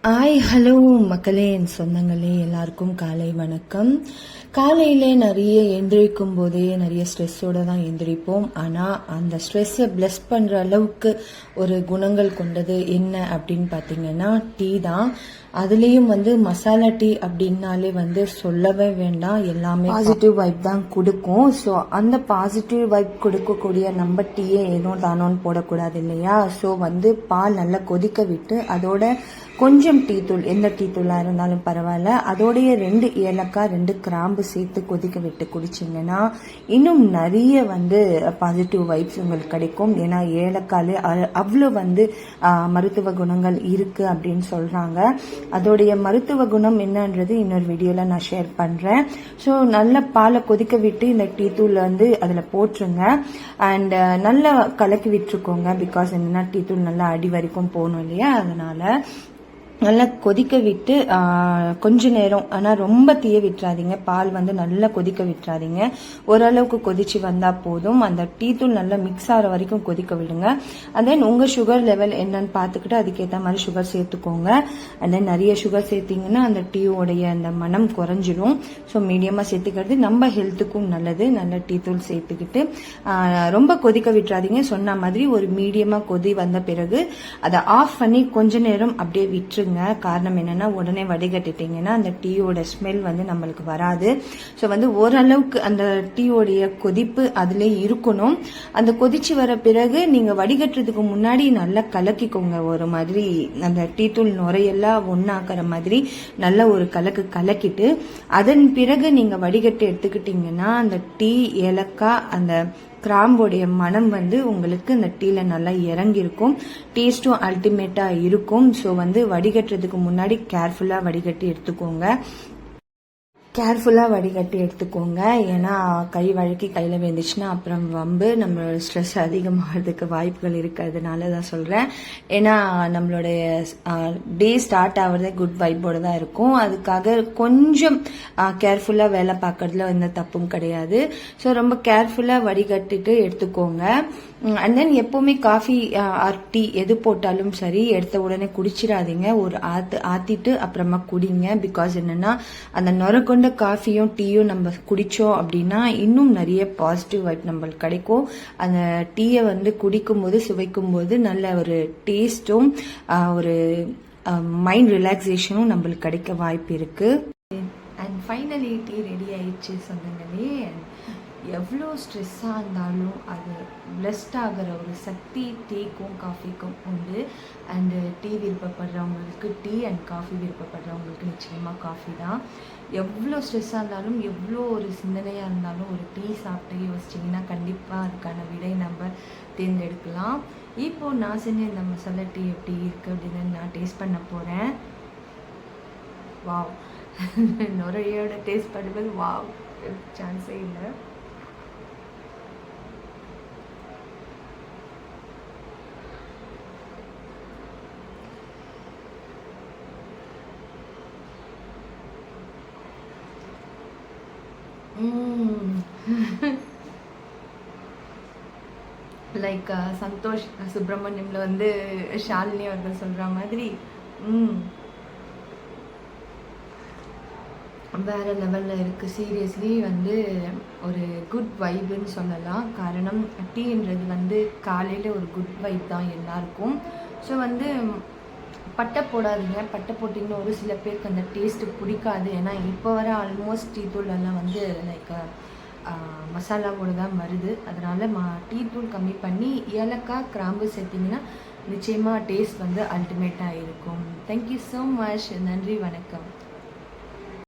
Hello மக்களே, என் சொந்தங்களே, எல்லாருக்கும் காலை வணக்கம். காலையிலே நிறைய எந்திரிக்கும் போதே நிறைய ஸ்ட்ரெஸ்ஸோட தான் எந்திரிப்போம். ஆனால் அந்த ஸ்ட்ரெஸ்ஸை பிளஸ் பண்ணுற அளவுக்கு ஒரு குணங்கள் கொண்டது என்ன அப்படின்னு பார்த்தீங்கன்னா டீ தான். அதுலேயும் மசாலா டீ அப்படின்னாலே சொல்லவே வேண்டாம், எல்லாமே பாசிட்டிவ் வைப் தான் கொடுக்கும். ஸோ அந்த பாசிட்டிவ் வைப் கொடுக்கக்கூடிய நம்ம டீயே ஏனோ தானோன்னு போடக்கூடாது இல்லையா? ஸோ பால் நல்லா கொதிக்க விட்டு அதோட கொஞ்சம் டீ தூள், எந்த டீ தூளாக இருந்தாலும் பரவாயில்ல, அதோடைய 2 ஏலக்காய் 2 கிராம்பு சேர்த்து கொதிக்க விட்டு குடிச்சிங்கன்னா இன்னும் நிறைய பாசிட்டிவ் வைப்ஸ் உங்களுக்கு கிடைக்கும். ஏன்னா ஏலக்காய் அவ்வளோ மருத்துவ குணங்கள் இருக்குது அப்படின்னு சொல்கிறாங்க. அதோடைய மருத்துவ குணம் என்னன்றது இன்னொரு வீடியோவில் நான் ஷேர் பண்ணுறேன். ஸோ நல்ல பாலை கொதிக்க விட்டு இந்த டீ தூள் அதில் போட்டுருங்க. அண்ட் நல்லா கலக்கி விட்டுருக்கோங்க. பிகாஸ் என்னன்னா டீ தூள் நல்லா அடி வரைக்கும் போகணும் இல்லையா? அதனால நல்லா கொதிக்க விட்டு கொஞ்ச நேரம், ஆனால் ரொம்ப தீய விட்டுறாதீங்க. பால் நல்லா கொதிக்க விட்டுறாதீங்க. ஓரளவுக்கு கொதிச்சு வந்தால் போதும். அந்த டீ தூள் நல்லா மிக்ஸ் ஆகிற வரைக்கும் கொதிக்க விடுங்க. அண்ட் தென் உங்கள் சுகர் லெவல் என்னன்னு பார்த்துக்கிட்டு அதுக்கேற்ற மாதிரி சுகர் சேர்த்துக்கோங்க. அண்ட் தென் நிறைய சுகர் சேர்த்திங்கன்னா அந்த டீயோடைய அந்த மனம் குறைஞ்சிடும். ஸோ மீடியமாக சேர்த்துக்கிறது நம்ம ஹெல்த்துக்கும் நல்லது. நல்ல டீ தூள் சேர்த்துக்கிட்டு ரொம்ப கொதிக்க விட்டுறாதீங்க. சொன்ன மாதிரி ஒரு மீடியமாக கொதி வந்த பிறகு அதை ஆஃப் பண்ணி கொஞ்ச நேரம் அப்படியே விட்டுருங்க. காரணம் என்னன்னா உடனே வடிகட்டிட்டீங்கன்னா அந்த டீயோட ஸ்மெல் நம்மளுக்கு வராது. ஸோ ஓரளவுக்கு அந்த டீயோடைய கொதிப்பு அதுல இருக்கணும். அந்த கொதிச்சு வர பிறகு நீங்க வடிகட்டுறதுக்கு முன்னாடி நல்லா கலக்கிக்கோங்க. ஒரு மாதிரி அந்த டீ தூள் நுரையெல்லாம் ஒன்னாக்குற மாதிரி நல்ல ஒரு கலக்கிட்டு அதன் பிறகு நீங்க வடிகட்டி எடுத்துக்கிட்டீங்கன்னா அந்த டீ, ஏலக்காய், அந்த கிராம்போடைய மனம் உங்களுக்கு இந்த டீல நல்லா இறங்கியிருக்கும். டேஸ்டும் அல்டிமேட்டா இருக்கும். ஸோ வடிகட்டுறதுக்கு முன்னாடி கேர்ஃபுல்லா வடிகட்டி எடுத்துக்கோங்க. ஏன்னா கை வழுக்கி கையில் விழுந்துச்சுன்னா அப்புறம் நம்மளோட ஸ்ட்ரெஸ் அதிகமாகிறதுக்கு வாய்ப்புகள் இருக்கிறதுனால தான் சொல்கிறேன். ஏன்னா நம்மளுடைய டே ஸ்டார்ட் ஆகிறதே குட் வைப்போட தான் இருக்கும். அதுக்காக கொஞ்சம் கேர்ஃபுல்லாக வேலை பார்க்கறதுல எந்த தப்பும் கிடையாது. ஸோ ரொம்ப கேர்ஃபுல்லாக வடிகட்டிட்டு எடுத்துக்கோங்க. அண்ட் தென் எப்போவுமே காஃபி ஆர் டீ எது போட்டாலும் சரி எடுத்த உடனே குடிச்சிடாதீங்க. ஒரு ஆத்திட்டு அப்புறமா குடிங்க. பிகாஸ் என்னன்னா அந்த நுரக்கொண்ட காஃபியும் டீயும் நம்ம குடிச்சோம் அப்படின்னா இன்னும் நிறைய பாசிட்டிவ் வைப் நம்மளுக்கு கிடைக்கும். அந்த டீயை குடிக்கும் போது, சுவைக்கும் போது நல்ல ஒரு டேஸ்டும் ஒரு மைண்ட் ரிலாக்ஸேஷனும் நம்மளுக்கு கிடைக்க வாய்ப்பு இருக்கு. அண்ட் ஃபைனலி டீ ரெடி ஆயிடுச்சு சொந்தங்களே. எவ்வளோ ஸ்ட்ரெஸ்ஸாக இருந்தாலும் அது பிளஸ்ட் ஆகிற ஒரு சக்தி டீக்கும் காஃபிக்கும் உண்டு. அண்டு டீ விருப்பப்படுறவங்களுக்கு டீ, அண்ட் காஃபி விருப்பப்படுறவங்களுக்கு நிச்சயமாக காஃபி தான். எவ்வளோ ஸ்ட்ரெஸ்ஸாக இருந்தாலும், எவ்வளோ ஒரு சிந்தனையாக இருந்தாலும் ஒரு டீ சாப்பிட்டு யோசிச்சிங்கன்னா கண்டிப்பாக அதுக்கான விடை நம்ம தேர்ந்தெடுக்கலாம். இப்போது நான் செஞ்ச இந்த மசாலா டீ எப்படி இருக்குது அப்படின்னு நான் டேஸ்ட் பண்ண போகிறேன். வாவ், நுரையோட டேஸ்ட் பண்ணுவது வாவ், சான்ஸே இல்லை. லைக் சந்தோஷ் சுப்பிரமணியம்ல ஷாலினி அவர்கள் சொல்ற மாதிரி வேற லெவல்ல இருக்கு. சீரியஸ்லி ஒரு குட் வைப்னு சொல்லலாம். காரணம் டீன்றது காலையில ஒரு குட் வைப் தான் எல்லாருக்கும். ஸோ பட்டை போடாதீங்க. பட்டை போட்டிங்கன்னா ஒரு சில பேருக்கு அந்த டேஸ்ட்டு பிடிக்காது. ஏன்னா இப்போ வர ஆல்மோஸ்ட் டீ தூளெல்லாம் லைக் மசாலாவோடு தான் வருது. அதனால் டீ தூள் கம்மி பண்ணி ஏலக்காய், கிராம்பு சேர்த்திங்கன்னா நிச்சயமாக டேஸ்ட் அல்டிமேட்டாக இருக்கும். Thank you so much. நன்றி, வணக்கம்.